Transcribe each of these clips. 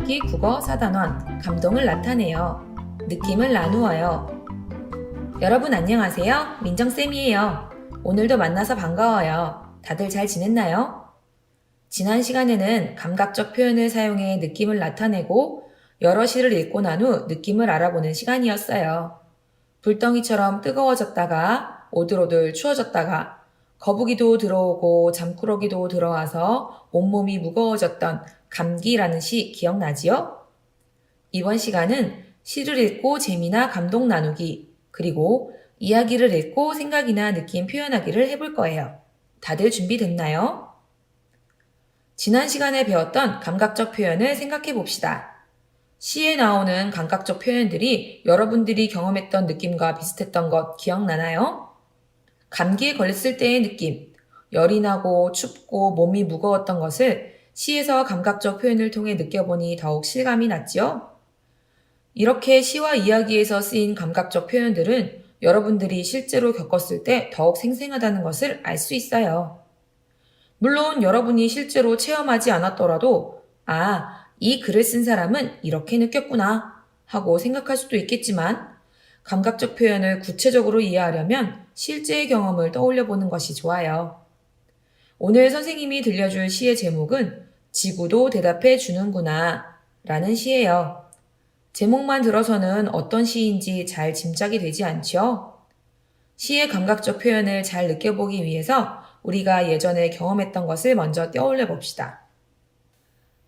1학기 국어 4단원 감동을 나타내요. 느낌을 나누어요. 여러분 안녕하세요. 민정쌤이에요. 오늘도 만나서 반가워요. 다들 잘 지냈나요? 지난 시간에는 감각적 표현을 사용해 느낌을 나타내고 여러 시를 읽고 난 후 느낌을 알아보는 시간이었어요. 불덩이처럼 뜨거워졌다가 오들오들 추워졌다가 거북이도 들어오고 잠꾸러기도 들어와서 온몸이 무거워졌던 감기라는 시 기억나지요? 이번 시간은 시를 읽고 재미나 감동 나누기, 그리고 이야기를 읽고 생각이나 느낌 표현하기를 해볼 거예요. 다들 준비됐나요? 지난 시간에 배웠던 감각적 표현을 생각해 봅시다. 시에 나오는 감각적 표현들이 여러분들이 경험했던 느낌과 비슷했던 것 기억나나요? 감기에 걸렸을 때의 느낌, 열이 나고 춥고 몸이 무거웠던 것을 시에서 감각적 표현을 통해 느껴보니 더욱 실감이 났지요? 이렇게 시와 이야기에서 쓰인 감각적 표현들은 여러분들이 실제로 겪었을 때 더욱 생생하다는 것을 알 수 있어요. 물론 여러분이 실제로 체험하지 않았더라도 이 글을 쓴 사람은 이렇게 느꼈구나 하고 생각할 수도 있겠지만 감각적 표현을 구체적으로 이해하려면 실제의 경험을 떠올려 보는 것이 좋아요. 오늘 선생님이 들려줄 시의 제목은 지구도 대답해 주는구나 라는 시예요. 제목만 들어서는 어떤 시인지 잘 짐작이 되지 않죠? 시의 감각적 표현을 잘 느껴보기 위해서 우리가 예전에 경험했던 것을 먼저 떠올려 봅시다.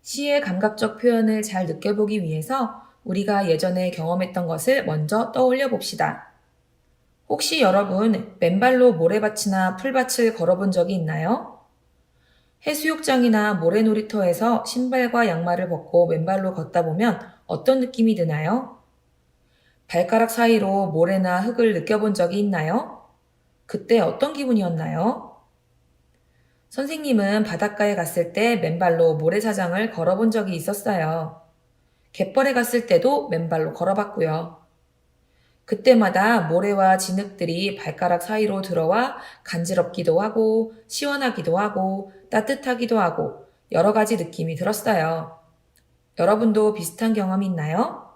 시의 감각적 표현을 잘 느껴보기 위해서 우리가 예전에 경험했던 것을 먼저 떠올려 봅시다. 혹시 여러분 맨발로 모래밭이나 풀밭을 걸어본 적이 있나요? 해수욕장이나 모래놀이터에서 신발과 양말을 벗고 맨발로 걷다 보면 어떤 느낌이 드나요? 발가락 사이로 모래나 흙을 느껴본 적이 있나요? 그때 어떤 기분이었나요? 선생님은 바닷가에 갔을 때 맨발로 모래사장을 걸어본 적이 있었어요. 갯벌에 갔을 때도 맨발로 걸어봤고요. 그때마다 모래와 진흙들이 발가락 사이로 들어와 간지럽기도 하고 시원하기도 하고 따뜻하기도 하고 여러 가지 느낌이 들었어요. 여러분도 비슷한 경험이 있나요?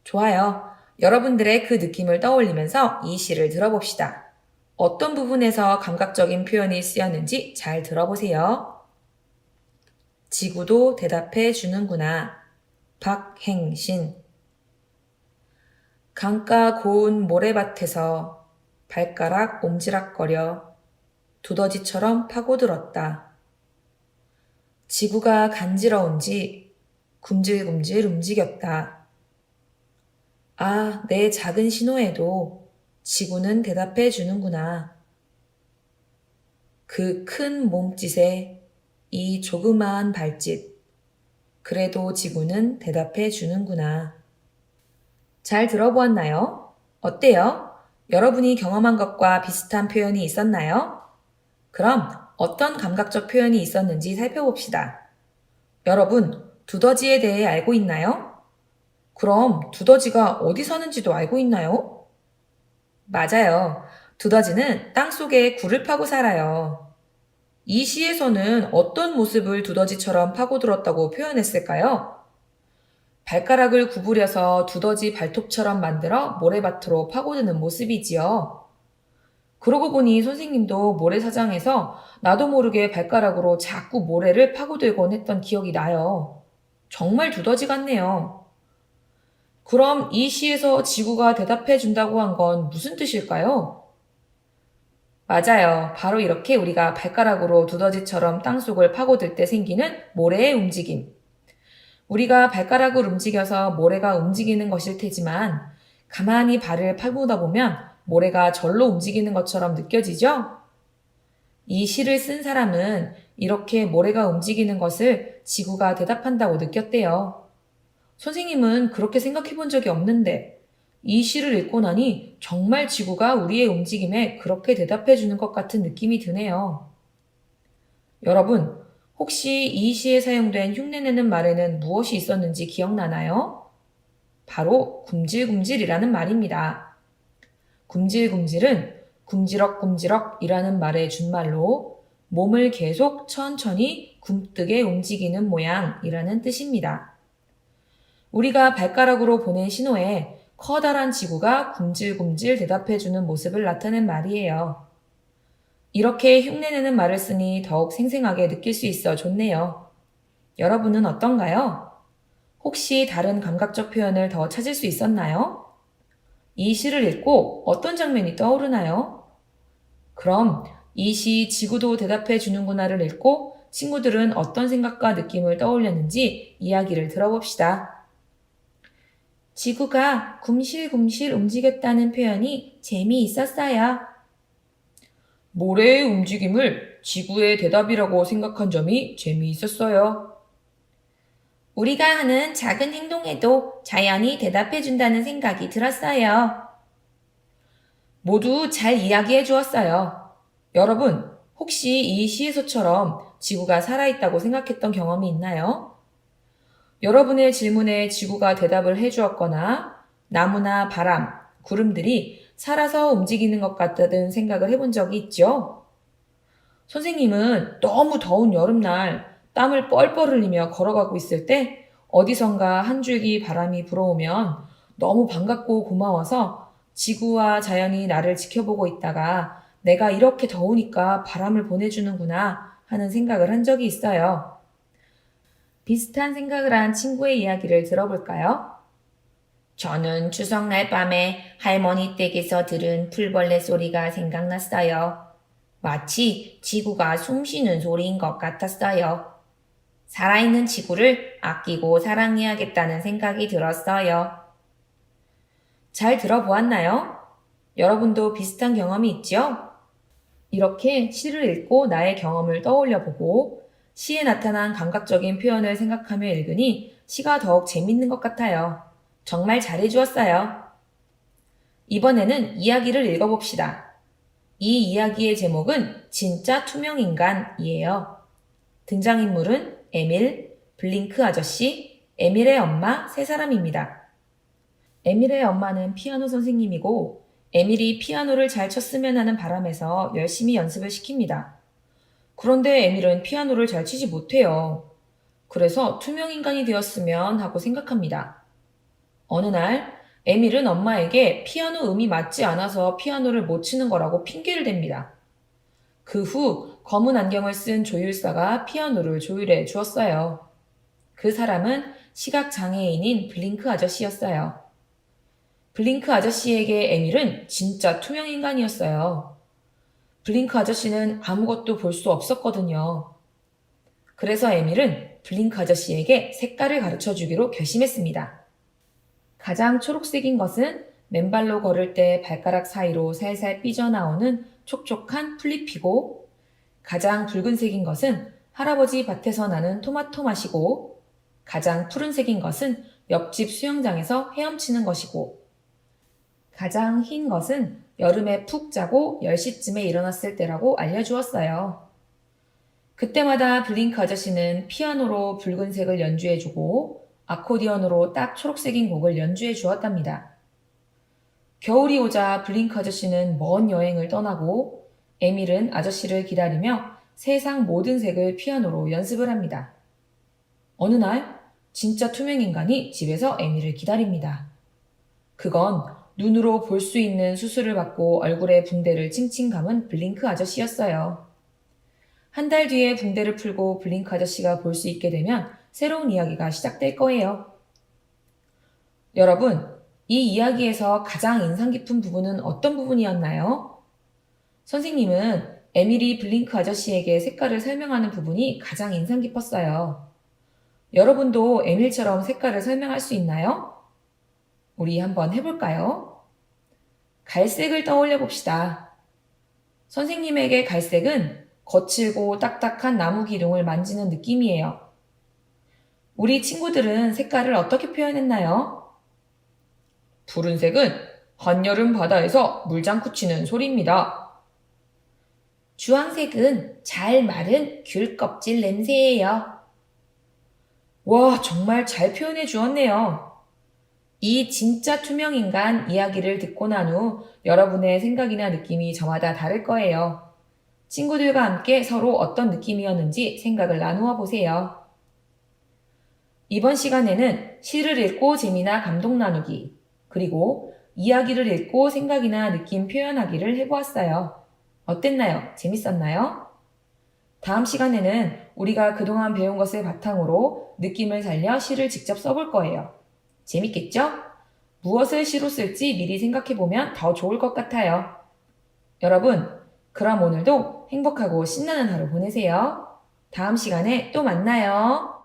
좋아요. 여러분들의 그 느낌을 떠올리면서 이 시를 들어봅시다. 어떤 부분에서 감각적인 표현이 쓰였는지 잘 들어보세요. 지구도 대답해 주는구나. 박행신. 강가 고운 모래밭에서 발가락 옴지락거려 두더지처럼 파고들었다. 지구가 간지러운지 굶질굶질 움직였다. 내 작은 신호에도 지구는 대답해 주는구나. 그 큰 몸짓에 이 조그마한 발짓. 그래도 지구는 대답해 주는구나. 잘 들어보았나요? 어때요? 여러분이 경험한 것과 비슷한 표현이 있었나요? 그럼 어떤 감각적 표현이 있었는지 살펴봅시다. 여러분, 두더지에 대해 알고 있나요? 그럼 두더지가 어디 사는지도 알고 있나요? 맞아요. 두더지는 땅속에 굴을 파고 살아요. 이 시에서는 어떤 모습을 두더지처럼 파고들었다고 표현했을까요? 발가락을 구부려서 두더지 발톱처럼 만들어 모래밭으로 파고드는 모습이지요. 그러고 보니 선생님도 모래사장에서 나도 모르게 발가락으로 자꾸 모래를 파고들곤 했던 기억이 나요. 정말 두더지 같네요. 그럼 이 시에서 지구가 대답해 준다고 한 건 무슨 뜻일까요? 맞아요. 바로 이렇게 우리가 발가락으로 두더지처럼 땅속을 파고들 때 생기는 모래의 움직임. 우리가 발가락을 움직여서 모래가 움직이는 것일 테지만 가만히 발을 파고다 보면 모래가 절로 움직이는 것처럼 느껴지죠? 이 시를 쓴 사람은 이렇게 모래가 움직이는 것을 지구가 대답한다고 느꼈대요. 선생님은 그렇게 생각해 본 적이 없는데 이 시를 읽고 나니 정말 지구가 우리의 움직임에 그렇게 대답해 주는 것 같은 느낌이 드네요. 여러분, 혹시 이 시에 사용된 흉내내는 말에는 무엇이 있었는지 기억나나요? 바로 굶질굶질이라는 말입니다. 굶질굶질은 굶지럭굶지럭이라는 말의 준말로 몸을 계속 천천히 굼뜨게 움직이는 모양이라는 뜻입니다. 우리가 발가락으로 보낸 신호에 커다란 지구가 굼질굼질 대답해주는 모습을 나타낸 말이에요. 이렇게 흉내내는 말을 쓰니 더욱 생생하게 느낄 수 있어 좋네요. 여러분은 어떤가요? 혹시 다른 감각적 표현을 더 찾을 수 있었나요? 이 시를 읽고 어떤 장면이 떠오르나요? 그럼 이 시 지구도 대답해 주는구나를 읽고 친구들은 어떤 생각과 느낌을 떠올렸는지 이야기를 들어봅시다. 지구가 굼실굼실 움직였다는 표현이 재미있었어요. 모래의 움직임을 지구의 대답이라고 생각한 점이 재미있었어요. 우리가 하는 작은 행동에도 자연이 대답해준다는 생각이 들었어요. 모두 잘 이야기해 주었어요. 여러분, 혹시 이 시에서처럼 지구가 살아있다고 생각했던 경험이 있나요? 여러분의 질문에 지구가 대답을 해 주었거나 나무나 바람, 구름들이 살아서 움직이는 것 같다는 생각을 해본 적이 있죠? 선생님은 너무 더운 여름날 땀을 뻘뻘 흘리며 걸어가고 있을 때 어디선가 한 줄기 바람이 불어오면 너무 반갑고 고마워서 지구와 자연이 나를 지켜보고 있다가 내가 이렇게 더우니까 바람을 보내주는구나 하는 생각을 한 적이 있어요. 비슷한 생각을 한 친구의 이야기를 들어볼까요? 저는 추석날 밤에 할머니 댁에서 들은 풀벌레 소리가 생각났어요. 마치 지구가 숨쉬는 소리인 것 같았어요. 살아있는 지구를 아끼고 사랑해야겠다는 생각이 들었어요. 잘 들어보았나요? 여러분도 비슷한 경험이 있죠? 이렇게 시를 읽고 나의 경험을 떠올려 보고 시에 나타난 감각적인 표현을 생각하며 읽으니 시가 더욱 재밌는 것 같아요. 정말 잘해주었어요. 이번에는 이야기를 읽어봅시다. 이 이야기의 제목은 진짜 투명인간이에요. 등장인물은 에밀, 블링크 아저씨, 에밀의 엄마 세 사람입니다. 에밀의 엄마는 피아노 선생님이고 에밀이 피아노를 잘 쳤으면 하는 바람에서 열심히 연습을 시킵니다. 그런데 에밀은 피아노를 잘 치지 못해요. 그래서 투명인간이 되었으면 하고 생각합니다. 어느 날 에밀은 엄마에게 피아노 음이 맞지 않아서 피아노를 못 치는 거라고 핑계를 댑니다. 그 후 검은 안경을 쓴 조율사가 피아노를 조율해 주었어요. 그 사람은 시각장애인인 블링크 아저씨였어요. 블링크 아저씨에게 에밀은 진짜 투명인간이었어요. 블링크 아저씨는 아무것도 볼 수 없었거든요. 그래서 에밀은 블링크 아저씨에게 색깔을 가르쳐 주기로 결심했습니다. 가장 초록색인 것은 맨발로 걸을 때 발가락 사이로 살살 삐져나오는 촉촉한 풀잎이고, 가장 붉은색인 것은 할아버지 밭에서 나는 토마토 맛이고, 가장 푸른색인 것은 옆집 수영장에서 헤엄치는 것이고, 가장 흰 것은 여름에 푹 자고 10시쯤에 일어났을 때라고 알려주었어요. 그때마다 블링크 아저씨는 피아노로 붉은색을 연주해주고 아코디언으로 딱 초록색인 곡을 연주해 주었답니다. 겨울이 오자 블링크 아저씨는 먼 여행을 떠나고 에밀은 아저씨를 기다리며 세상 모든 색을 피아노로 연습을 합니다. 어느 날 진짜 투명인간이 집에서 에밀을 기다립니다. 그건 눈으로 볼 수 있는 수술을 받고 얼굴에 붕대를 칭칭 감은 블링크 아저씨였어요. 한 달 뒤에 붕대를 풀고 블링크 아저씨가 볼 수 있게 되면 새로운 이야기가 시작될 거예요. 여러분, 이 이야기에서 가장 인상 깊은 부분은 어떤 부분이었나요? 선생님은 에밀이 블링크 아저씨에게 색깔을 설명하는 부분이 가장 인상 깊었어요. 여러분도 에밀처럼 색깔을 설명할 수 있나요? 우리 한번 해볼까요? 갈색을 떠올려 봅시다. 선생님에게 갈색은 거칠고 딱딱한 나무 기둥을 만지는 느낌이에요. 우리 친구들은 색깔을 어떻게 표현했나요? 푸른색은 한여름 바다에서 물장구 치는 소리입니다. 주황색은 잘 마른 귤 껍질 냄새예요. 와, 정말 잘 표현해 주었네요. 이 진짜 투명인간 이야기를 듣고 난 후 여러분의 생각이나 느낌이 저마다 다를 거예요. 친구들과 함께 서로 어떤 느낌이었는지 생각을 나누어 보세요. 이번 시간에는 시를 읽고 재미나 감동 나누기, 그리고 이야기를 읽고 생각이나 느낌 표현하기를 해보았어요. 어땠나요? 재밌었나요? 다음 시간에는 우리가 그동안 배운 것을 바탕으로 느낌을 살려 시를 직접 써볼 거예요. 재밌겠죠? 무엇을 시로 쓸지 미리 생각해보면 더 좋을 것 같아요. 여러분, 그럼 오늘도 행복하고 신나는 하루 보내세요. 다음 시간에 또 만나요.